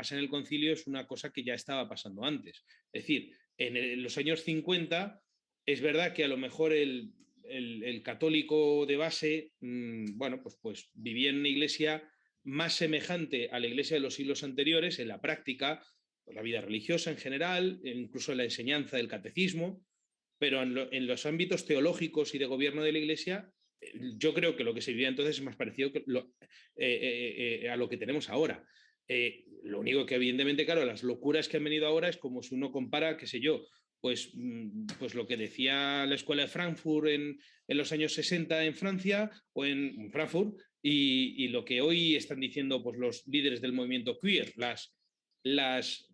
pasa en el concilio es una cosa que ya estaba pasando antes. Es decir, en los años 50 es verdad que a lo mejor el católico de base, bueno, pues vivía en una iglesia más semejante a la iglesia de los siglos anteriores en la práctica, la vida religiosa en general, incluso en la enseñanza del catecismo, pero en los ámbitos teológicos y de gobierno de la iglesia, yo creo que lo que se vivía entonces es más parecido a lo que tenemos ahora. Lo único que evidentemente, claro, las locuras que han venido ahora es como si uno compara, qué sé yo, pues lo que decía la escuela de Frankfurt en los años 60 en Francia o en Frankfurt y lo que hoy están diciendo pues, los líderes del movimiento queer,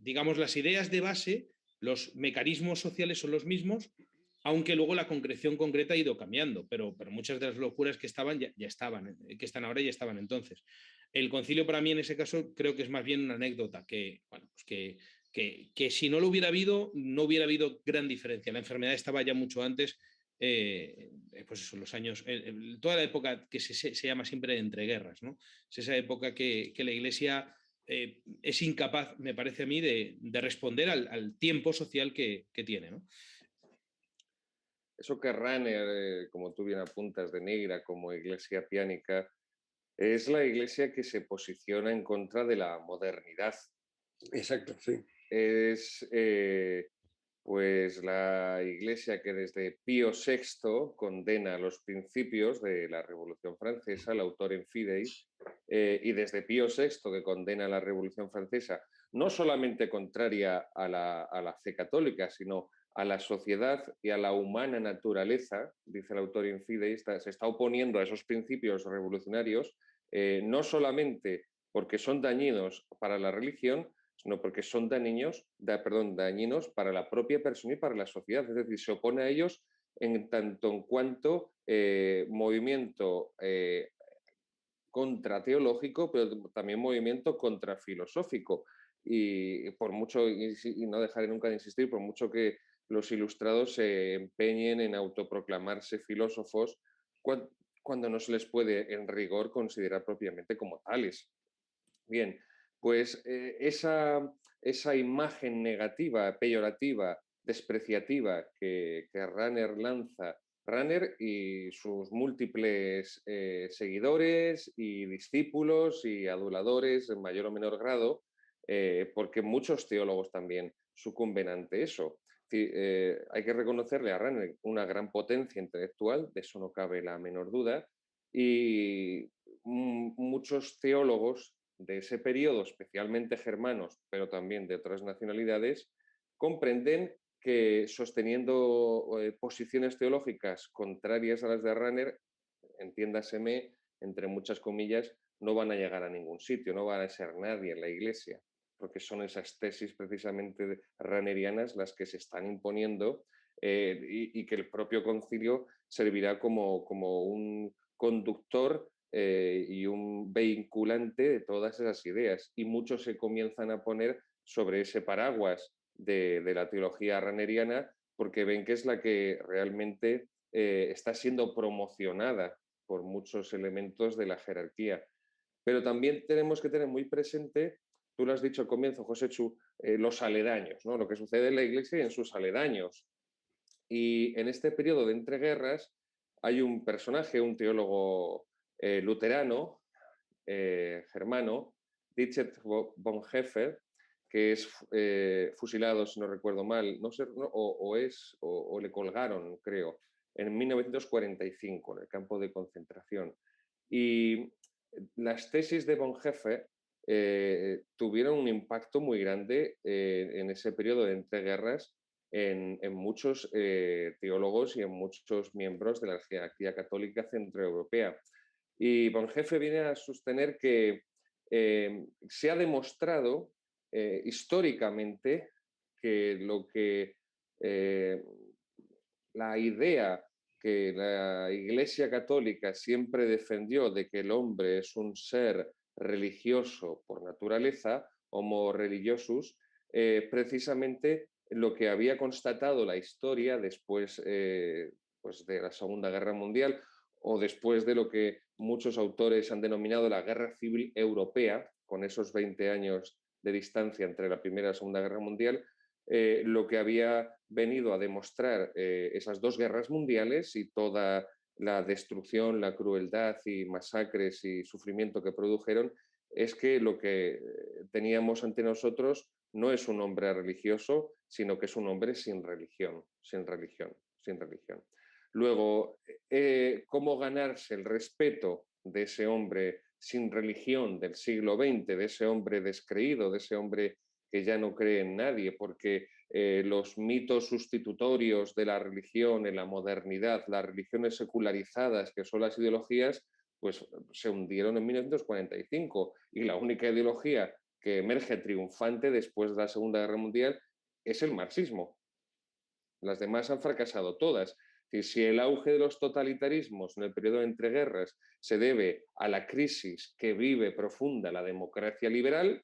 digamos, las ideas de base, los mecanismos sociales son los mismos, aunque luego la concreción concreta ha ido cambiando, pero muchas de las locuras que estaban ya estaban, que están ahora ya estaban entonces. El concilio para mí en ese caso creo que es más bien una anécdota, que, bueno, pues que si no lo hubiera habido, no hubiera habido gran diferencia. La enfermedad estaba ya mucho antes, pues eso, los años, toda la época que se llama siempre de entreguerras, ¿no? Es esa época que la Iglesia es incapaz, me parece a mí, de responder al tiempo social que tiene, ¿no? Eso que Runner, como tú bien apuntas, denigra como iglesia piánica, es la iglesia que se posiciona en contra de la modernidad. Exacto, sí. Es pues la iglesia que desde Pío VI condena los principios de la Revolución Francesa, el Authorem Fidei, y desde Pío VI que condena la Revolución Francesa, no solamente contraria a la fe católica, sino a la sociedad y a la humana naturaleza, dice el Authorem Fidei, se está oponiendo a esos principios revolucionarios, no solamente porque son dañinos para la religión, sino porque son dañinos para la propia persona y para la sociedad. Es decir, se opone a ellos en tanto en cuanto movimiento contrateológico, pero también movimiento contrafilosófico. Y por mucho, y no dejaré nunca de insistir, por mucho que los ilustrados se empeñen en autoproclamarse filósofos, cuando no se les puede en rigor considerar propiamente como tales. Bien, pues esa imagen negativa, peyorativa, despreciativa que Runner lanza, Runner y sus múltiples seguidores y discípulos y aduladores en mayor o menor grado, porque muchos teólogos también sucumben ante eso. Hay que reconocerle a Runner una gran potencia intelectual, de eso no cabe la menor duda, y muchos teólogos de ese periodo, especialmente germanos, pero también de otras nacionalidades, comprenden que sosteniendo posiciones teológicas contrarias a las de Runner, entiéndaseme, entre muchas comillas, no van a llegar a ningún sitio, no van a ser nadie en la Iglesia, porque son esas tesis precisamente runnerianas las que se están imponiendo y que el propio concilio servirá como un conductor y un vinculante de todas esas ideas. Y muchos se comienzan a poner sobre ese paraguas de la teología runneriana porque ven que es la que realmente está siendo promocionada por muchos elementos de la jerarquía. Pero también tenemos que tener muy presente, tú lo has dicho al comienzo, Joséchu, los aledaños, ¿no? Lo que sucede en la Iglesia y en sus aledaños. Y en este periodo de entreguerras hay un personaje, un teólogo luterano, germano, Dietrich Bonhoeffer, que es fusilado, si no recuerdo mal, no sé, o le colgaron, creo, en 1945 en el campo de concentración. Y las tesis de Bonhoeffer tuvieron un impacto muy grande en ese periodo de entreguerras en muchos teólogos y en muchos miembros de la jerarquía católica centroeuropea. Y Bonhoeffer viene a sostener que se ha demostrado históricamente que la idea que la Iglesia Católica siempre defendió de que el hombre es un ser religioso por naturaleza, homo religiosus, precisamente lo que había constatado la historia después pues de la Segunda Guerra Mundial o después de lo que muchos autores han denominado la Guerra Civil Europea, con esos 20 años de distancia entre la Primera y la Segunda Guerra Mundial, lo que había venido a demostrar esas dos guerras mundiales y toda la destrucción, la crueldad y masacres y sufrimiento que produjeron, es que lo que teníamos ante nosotros no es un hombre religioso, sino que es un hombre sin religión, sin religión, sin religión. Luego, ¿cómo ganarse el respeto de ese hombre sin religión del siglo XX, de ese hombre descreído, de ese hombre que ya no cree en nadie? Porque los mitos sustitutorios de la religión en la modernidad, las religiones secularizadas, que son las ideologías, pues se hundieron en 1945 y la única ideología que emerge triunfante después de la Segunda Guerra Mundial es el marxismo. Las demás han fracasado todas. Y si el auge de los totalitarismos en el periodo de entreguerras se debe a la crisis que vive profunda la democracia liberal,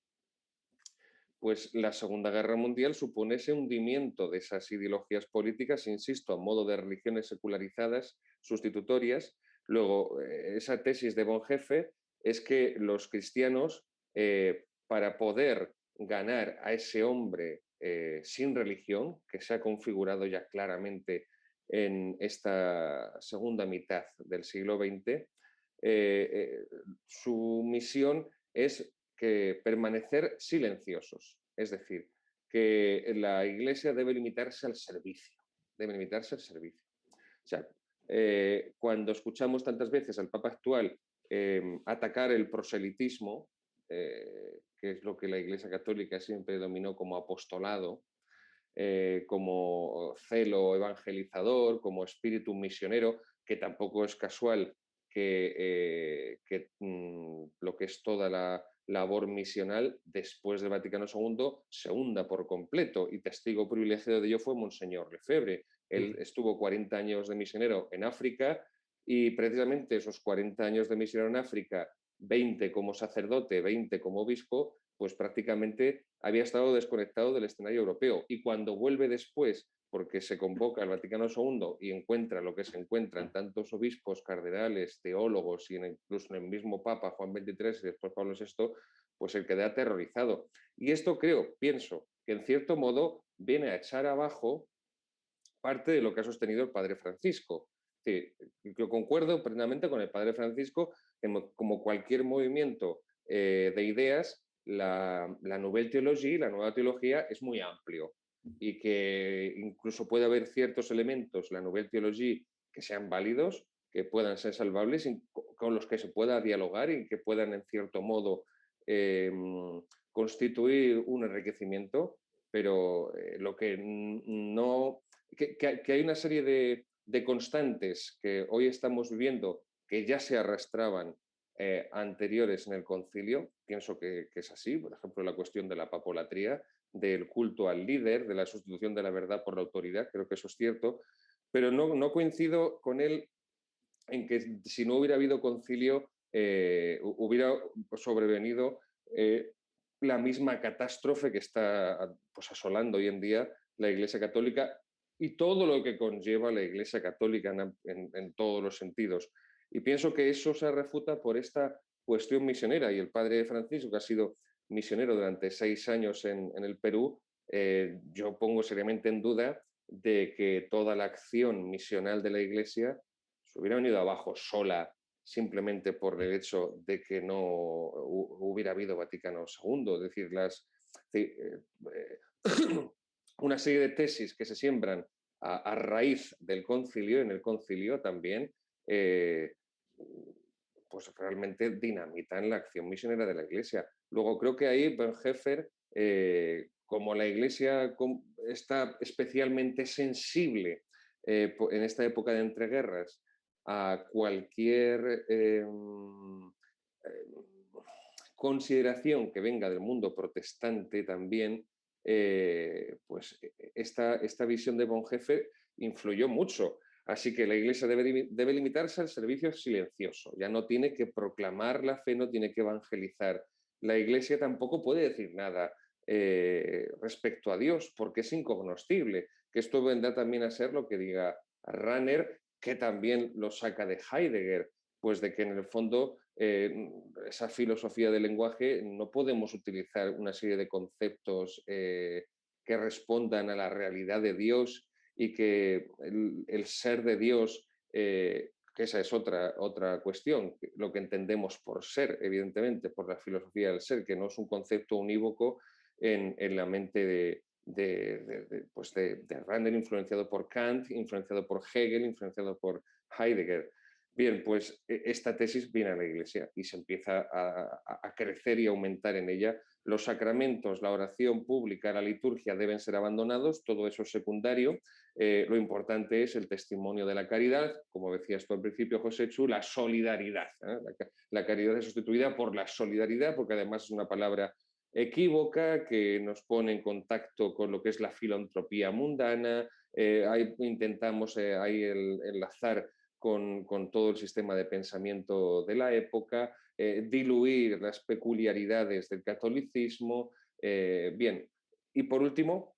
pues la Segunda Guerra Mundial supone ese hundimiento de esas ideologías políticas, insisto, a modo de religiones secularizadas, sustitutorias. Luego, esa tesis de Bonhoeffer es que los cristianos, para poder ganar a ese hombre sin religión, que se ha configurado ya claramente en esta segunda mitad del siglo XX, su misión es que permanecer silenciosos, es decir, que la Iglesia debe limitarse al servicio, debe limitarse al servicio. O sea, cuando escuchamos tantas veces al Papa actual atacar el proselitismo, que es lo que la Iglesia Católica siempre dominó como apostolado, como celo evangelizador, como espíritu misionero, que tampoco es casual que lo que es toda la labor misional después del Vaticano II se hunda por completo, y testigo privilegiado de ello fue Monseñor Lefebvre. Él estuvo 40 años de misionero en África y precisamente esos 40 años de misionero en África, 20 como sacerdote, 20 como obispo, pues prácticamente había estado desconectado del escenario europeo. Y cuando vuelve después, porque se convoca al Vaticano II y encuentra lo que se encuentra en tantos obispos, cardenales, teólogos y incluso en el mismo Papa Juan XXIII y después Pablo VI, pues él queda aterrorizado. Y esto pienso, que en cierto modo viene a echar abajo parte de lo que ha sostenido el Padre Francisco. Yo concuerdo plenamente con el Padre Francisco, como cualquier movimiento de ideas, la Nouvelle Théologie, la nueva teología, es muy amplio y que incluso puede haber ciertos elementos, la Nouvelle Théologie, que sean válidos, que puedan ser salvables, con los que se pueda dialogar y que puedan, en cierto modo, constituir un enriquecimiento, pero lo que no... Que hay una serie de constantes que hoy estamos viviendo que ya se arrastraban anteriores en el concilio. Pienso que es así. Por ejemplo, la cuestión de la papolatría, del culto al líder, de la sustitución de la verdad por la autoridad. Creo que eso es cierto. Pero no coincido con él en que si no hubiera habido concilio, hubiera sobrevenido la misma catástrofe que está pues, asolando hoy en día la Iglesia Católica y todo lo que conlleva la Iglesia Católica en todos los sentidos. Y pienso que eso se refuta por esta cuestión misionera. Y el Padre Francisco, que ha sido misionero durante 6 años en el Perú, yo pongo seriamente en duda de que toda la acción misional de la Iglesia se hubiera venido abajo sola simplemente por el hecho de que no hubiera habido Vaticano II. Es decir, una serie de tesis que se siembran a raíz del concilio, en el concilio también, pues realmente dinamitan la acción misionera de la Iglesia. Luego creo que ahí Bonhoeffer, como la Iglesia está especialmente sensible en esta época de entreguerras a cualquier consideración que venga del mundo protestante también, pues esta visión de Bonhoeffer influyó mucho. Así que la Iglesia debe limitarse al servicio silencioso. Ya no tiene que proclamar la fe, no tiene que evangelizar. La Iglesia tampoco puede decir nada respecto a Dios, porque es incognoscible. Que esto vendrá también a ser lo que diga Rahner, que también lo saca de Heidegger, pues de que en el fondo esa filosofía del lenguaje, no podemos utilizar una serie de conceptos que respondan a la realidad de Dios y que el ser de Dios, que esa es otra cuestión, lo que entendemos por ser, evidentemente, por la filosofía del ser, que no es un concepto unívoco en la mente de Randall, influenciado por Kant, influenciado por Hegel, influenciado por Heidegger. Bien, pues esta tesis viene a la Iglesia y se empieza a crecer y aumentar en ella. Los sacramentos, la oración pública, la liturgia deben ser abandonados, todo eso es secundario. Lo importante es el testimonio de la caridad, como decías tú al principio, José Chu, la solidaridad. La caridad es sustituida por la solidaridad, porque además es una palabra equívoca que nos pone en contacto con lo que es la filantropía mundana. Intentamos ahí enlazar con todo el sistema de pensamiento de la época, diluir las peculiaridades del catolicismo. Bien, y por último,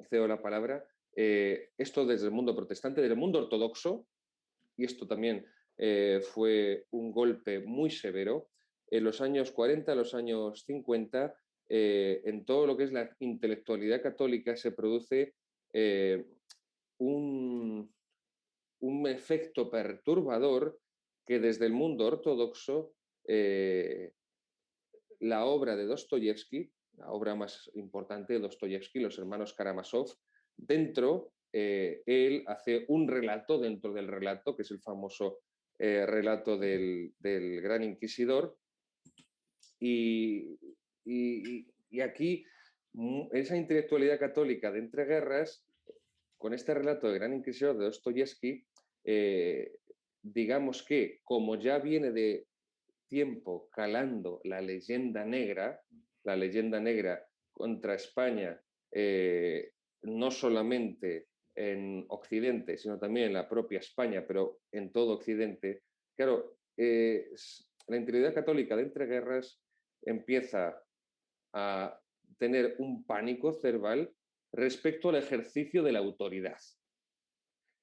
cedo la palabra, esto desde el mundo protestante, del mundo ortodoxo, y esto también fue un golpe muy severo, en los años 40, los años 50, en todo lo que es la intelectualidad católica se produce un efecto perturbador que desde el mundo ortodoxo la obra de Dostoyevsky, la obra más importante de Dostoyevsky, Los hermanos Karamazov, dentro, él hace un relato dentro del relato, que es el famoso relato del Gran Inquisidor, y aquí esa intelectualidad católica de entreguerras, con este relato del Gran Inquisidor de Dostoyevsky, digamos que como ya viene de tiempo calando la leyenda negra contra España, no solamente en Occidente, sino también en la propia España, pero en todo Occidente, claro, la intelectualidad católica de entreguerras empieza a tener un pánico cerval respecto al ejercicio de la autoridad,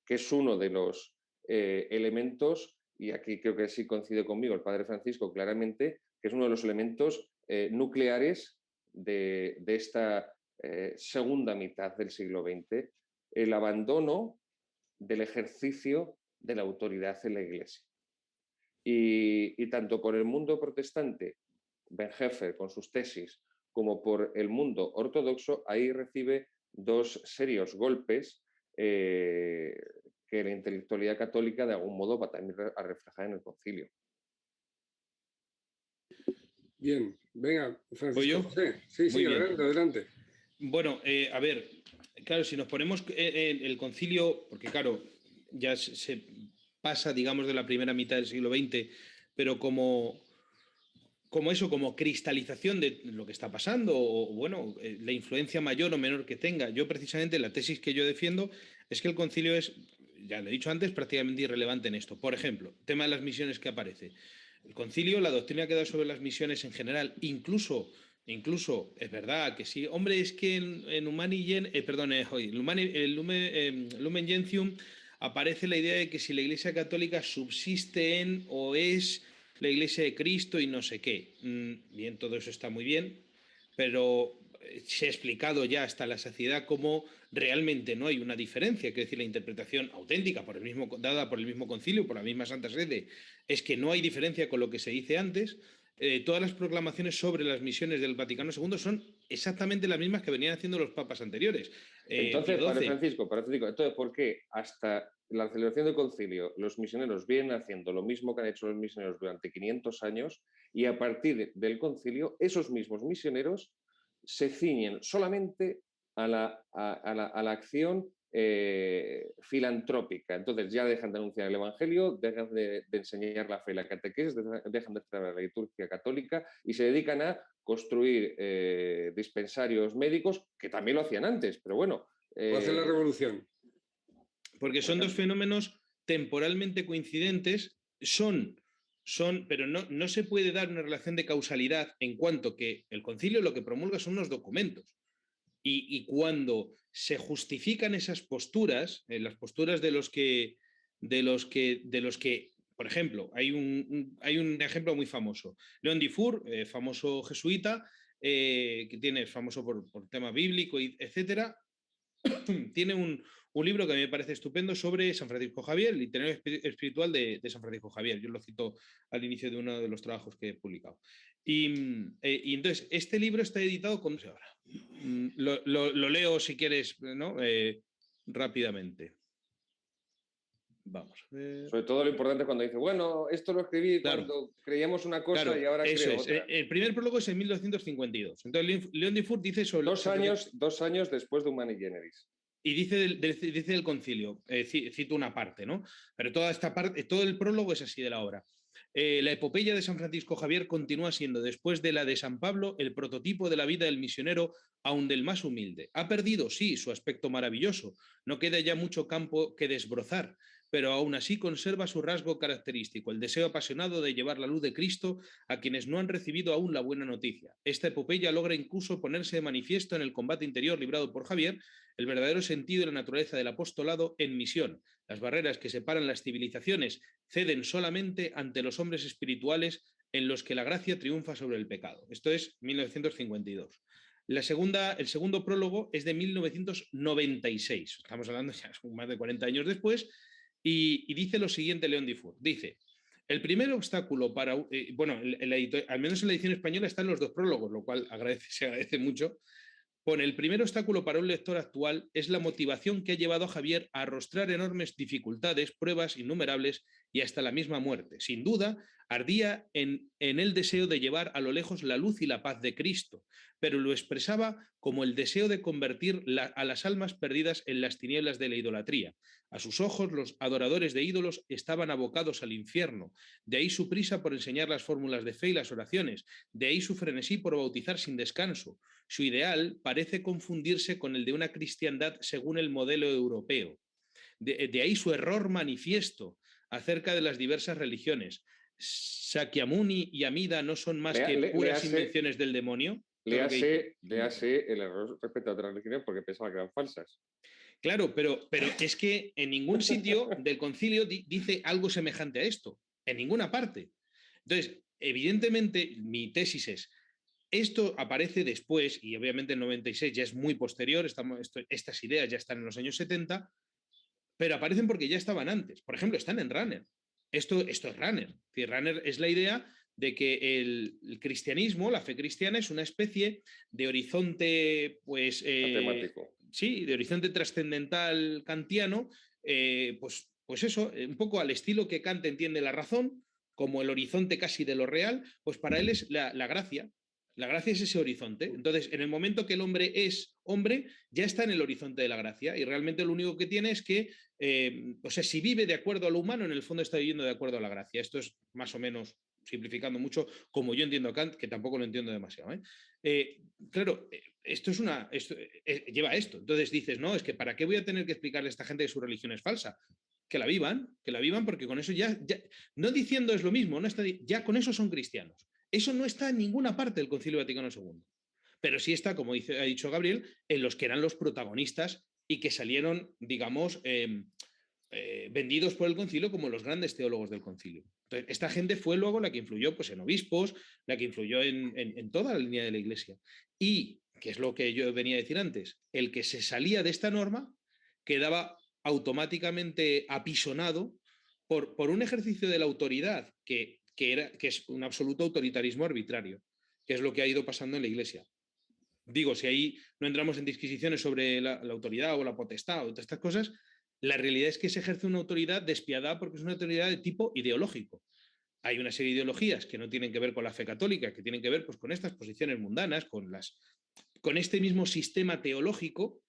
que es uno de los elementos, y aquí creo que sí coincide conmigo el padre Francisco claramente, que es uno de los elementos nucleares de esta segunda mitad del siglo XX, el abandono del ejercicio de la autoridad en la Iglesia. Y tanto por el mundo protestante, Bonhoeffer con sus tesis, como por el mundo ortodoxo, ahí recibe dos serios golpes que la intelectualidad católica de algún modo va también a reflejar en el concilio. Bien, venga, Francisco. ¿Voy yo? Sí, sí, adelante, adelante. Bueno, a ver, claro, si nos ponemos el concilio, porque claro, ya se pasa, digamos, de la primera mitad del siglo XX, pero como cristalización de lo que está pasando, o bueno, la influencia mayor o menor que tenga. Yo precisamente la tesis que yo defiendo es que el concilio es, ya lo he dicho antes, prácticamente irrelevante en esto. Por ejemplo, tema de las misiones que aparece. El concilio, la doctrina que da sobre las misiones en general, incluso es verdad que sí, hombre, es que en Lumen Gentium aparece la idea de que si la Iglesia Católica subsiste en o es la Iglesia de Cristo y no sé qué. Bien, todo eso está muy bien, pero se ha explicado ya hasta la saciedad cómo realmente no hay una diferencia. Quiero decir, la interpretación auténtica dada por el mismo concilio, por la misma Santa Sede, es que no hay diferencia con lo que se dice antes. Todas las proclamaciones sobre las misiones del Vaticano II son exactamente las mismas que venían haciendo los papas anteriores. Entonces, Padre Francisco, entonces, ¿por qué hasta la celebración del concilio los misioneros vienen haciendo lo mismo que han hecho los misioneros durante 500 años y a partir del concilio esos mismos misioneros se ciñen solamente a la acción filantrópica? Entonces ya dejan de anunciar el Evangelio, dejan de enseñar la fe y la catequesis, dejan de celebrar la liturgia católica y se dedican a construir dispensarios médicos, que también lo hacían antes, pero bueno. Hace la revolución. Porque son dos fenómenos temporalmente coincidentes, pero no se puede dar una relación de causalidad en cuanto que el concilio lo que promulga son unos documentos. Y cuando se justifican esas posturas, las posturas de los que por ejemplo, hay un ejemplo muy famoso. León Dufour, famoso jesuita, que es famoso por tema bíblico, etcétera, tiene un libro que a mí me parece estupendo sobre San Francisco Javier, el itinerario espiritual de San Francisco Javier. Yo lo cito al inicio de uno de los trabajos que he publicado. Y entonces, este libro está editado con... Lo leo si quieres, ¿no? Rápidamente. Vamos a ver. Sobre todo lo importante cuando dice, bueno, esto lo escribí Claro. cuando creíamos una cosa Claro, y ahora eso creo es. otra. El primer prólogo es en 1252. Entonces, León Dufour dice sobre... 2 años después de Humani Generis. Y dice del concilio, cito una parte, ¿no? Pero toda esta parte, todo el prólogo es así de la obra. La epopeya de San Francisco Javier continúa siendo, después de la de San Pablo, el prototipo de la vida del misionero, aun del más humilde. Ha perdido, sí, su aspecto maravilloso. No queda ya mucho campo que desbrozar, pero aún así conserva su rasgo característico, el deseo apasionado de llevar la luz de Cristo a quienes no han recibido aún la buena noticia. Esta epopeya logra incluso ponerse de manifiesto en el combate interior librado por Javier, el verdadero sentido y la naturaleza del apostolado en misión. Las barreras que separan las civilizaciones ceden solamente ante los hombres espirituales en los que la gracia triunfa sobre el pecado. Esto es 1952. El segundo prólogo es de 1996. Estamos hablando ya más de 40 años después. Y dice lo siguiente León Dufour. Dice, el primer obstáculo para... al menos en la edición española están los 2 prólogos, lo cual se agradece mucho. Pone, el primer obstáculo para un lector actual es la motivación que ha llevado a Javier a arrostrar enormes dificultades, pruebas innumerables y hasta la misma muerte. Sin duda, ardía en el deseo de llevar a lo lejos la luz y la paz de Cristo, pero lo expresaba como el deseo de convertir a las almas perdidas en las tinieblas de la idolatría. A sus ojos, los adoradores de ídolos estaban abocados al infierno. De ahí su prisa por enseñar las fórmulas de fe y las oraciones. De ahí su frenesí por bautizar sin descanso. Su ideal parece confundirse con el de una cristiandad según el modelo europeo. De ahí su error manifiesto acerca de las diversas religiones. Sakyamuni y Amida no son más que puras invenciones del demonio. Léase el error respecto a otras religiones porque pensaba que eran falsas. Claro, pero es que en ningún sitio del concilio dice algo semejante a esto, en ninguna parte. Entonces, evidentemente, mi tesis es, esto aparece después, y obviamente en 96 ya es muy posterior, estas ideas ya están en los años 70, pero aparecen porque ya estaban antes. Por ejemplo, están en Runner. Esto es Runner. Runner es la idea de que el cristianismo, la fe cristiana, es una especie de horizonte, pues... matemático. Sí, de horizonte trascendental kantiano, pues eso, un poco al estilo que Kant entiende la razón, como el horizonte casi de lo real, pues para él es la gracia. La gracia es ese horizonte. Entonces, en el momento que el hombre es hombre, ya está en el horizonte de la gracia y realmente lo único que tiene es que, si vive de acuerdo a lo humano, en el fondo está viviendo de acuerdo a la gracia. Esto es más o menos, simplificando mucho, como yo entiendo a Kant, que tampoco lo entiendo demasiado. Claro, esto lleva a esto. Entonces dices, no, es que ¿para qué voy a tener que explicarle a esta gente que su religión es falsa? Que la vivan, porque con eso ya no diciendo es lo mismo, no está, ya con eso son cristianos. Eso no está en ninguna parte del Concilio Vaticano II. Pero sí está, como ha dicho Gabriel, en los que eran los protagonistas y que salieron, digamos, vendidos por el concilio como los grandes teólogos del concilio. Entonces, esta gente fue luego la que influyó pues, en obispos, la que influyó en toda la línea de la Iglesia. Y, que es lo que yo venía a decir antes, el que se salía de esta norma quedaba automáticamente apisonado por un ejercicio de la autoridad que es un absoluto autoritarismo arbitrario, que es lo que ha ido pasando en la Iglesia. Digo, si ahí no entramos en disquisiciones sobre la autoridad o la potestad o todas estas cosas, la realidad es que se ejerce una autoridad despiadada porque es una autoridad de tipo ideológico. Hay una serie de ideologías que no tienen que ver con la fe católica, que tienen que ver pues, con estas posiciones mundanas, con este mismo sistema teológico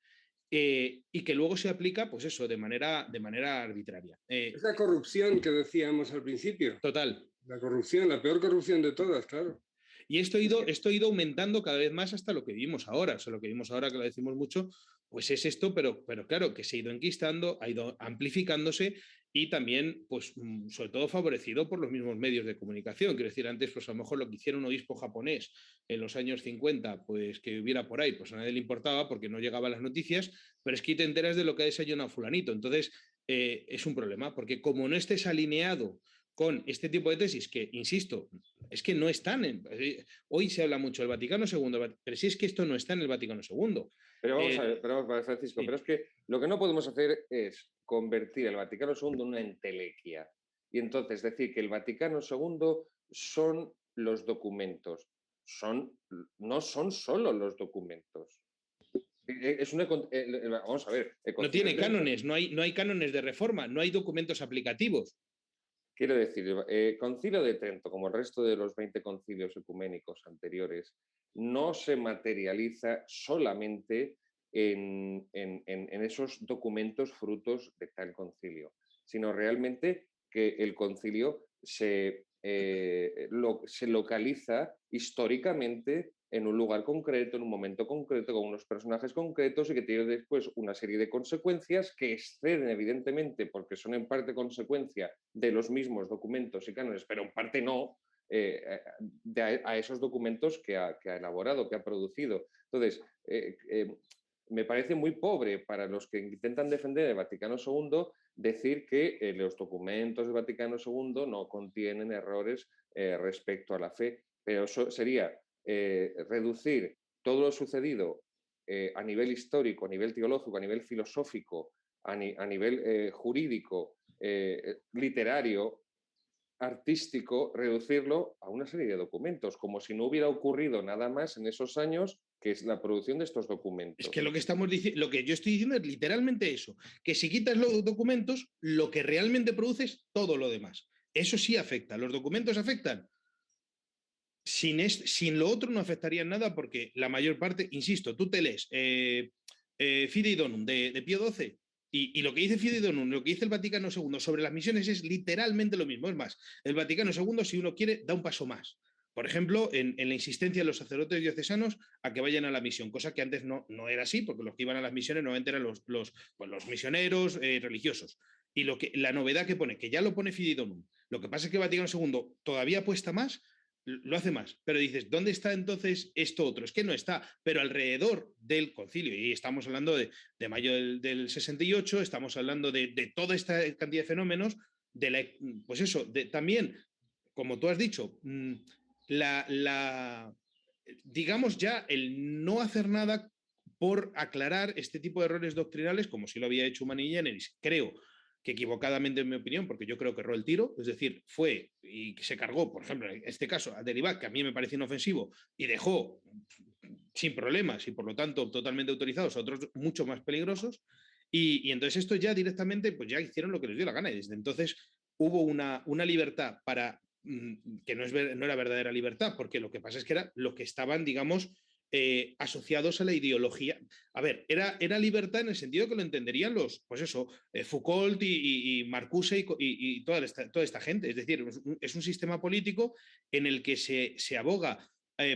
y que luego se aplica, pues eso, de manera arbitraria. Es la corrupción que decíamos al principio. Total. La corrupción, la peor corrupción de todas, claro. Y esto ha ido aumentando cada vez más hasta lo que vivimos ahora. O sea, lo que vivimos ahora, que lo decimos mucho, pues es esto, pero claro, que se ha ido enquistando, ha ido amplificándose y también, pues, sobre todo favorecido por los mismos medios de comunicación. Quiero decir, antes, pues a lo mejor lo que hiciera un obispo japonés en los años 50, pues que hubiera por ahí, pues a nadie le importaba porque no llegaban las noticias, pero es que te enteras de lo que ha desayunado fulanito. Entonces, es un problema, porque como no estés alineado con este tipo de tesis que, insisto, es que no están hoy se habla mucho del Vaticano II, pero si es que esto no está en el Vaticano II. Pero vamos a ver, Francisco, sí. pero es que lo que no podemos hacer es convertir el Vaticano II en una entelequia. Y entonces decir que el Vaticano II son los documentos. No son solo los documentos. Vamos a ver. No tiene cánones, no hay cánones de reforma, no hay documentos aplicativos. Quiero decir, el Concilio de Trento, como el resto de los 20 concilios ecuménicos anteriores, no se materializa solamente en esos documentos frutos de tal concilio, sino realmente que el concilio se localiza históricamente en un lugar concreto, en un momento concreto, con unos personajes concretos y que tiene después una serie de consecuencias que exceden evidentemente, porque son en parte consecuencia de los mismos documentos y cánones, pero en parte no, a esos documentos que ha elaborado, que ha producido. Entonces, me parece muy pobre para los que intentan defender el Vaticano II decir que los documentos del Vaticano II no contienen errores respecto a la fe, pero eso sería reducir todo lo sucedido a nivel histórico, a nivel teológico, a nivel filosófico, a nivel jurídico, literario, artístico, reducirlo a una serie de documentos, como si no hubiera ocurrido nada más en esos años, que es la producción de estos documentos. Es que lo que yo estoy diciendo es literalmente eso, que si quitas los documentos, lo que realmente produce es todo lo demás. Eso sí afecta, los documentos afectan. Sin lo otro no afectaría nada porque la mayor parte, insisto, tú te lees Fidei Donum de Pío XII y lo que dice Fidei Donum, lo que dice el Vaticano II sobre las misiones es literalmente lo mismo. Es más, el Vaticano II, si uno quiere, da un paso más. Por ejemplo, en la insistencia de los sacerdotes diocesanos a que vayan a la misión, cosa que antes no era así, porque los que iban a las misiones normalmente eran los misioneros religiosos. Y la novedad que pone, que ya lo pone Fidei Donum, lo que pasa es que el Vaticano II todavía apuesta más, lo hace más, pero dices, ¿dónde está entonces esto otro? Es que no está, pero alrededor del concilio, y estamos hablando de mayo del 68, estamos hablando de toda esta cantidad de fenómenos, pues eso, también, como tú has dicho, digamos ya el no hacer nada por aclarar este tipo de errores doctrinales, como si lo había hecho Humani Generis, creo que equivocadamente en mi opinión, porque yo creo que erró el tiro, es decir, fue y se cargó, por ejemplo, en este caso, a Derivac, que a mí me pareció inofensivo, y dejó sin problemas y por lo tanto totalmente autorizados a otros mucho más peligrosos, y entonces esto ya directamente, pues ya hicieron lo que les dio la gana, y desde entonces hubo una libertad para que no era verdadera libertad, porque lo que pasa es que era lo que estaban, digamos, asociados a la ideología. A ver, era libertad en el sentido que lo entenderían pues eso, Foucault y Marcuse y toda esta gente. Es decir, es un sistema político en el que se aboga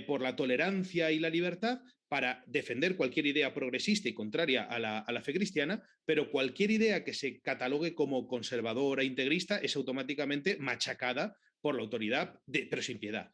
por la tolerancia y la libertad para defender cualquier idea progresista y contraria a la fe cristiana, pero cualquier idea que se catalogue como conservadora, integrista, es automáticamente machacada por la autoridad, pero sin piedad.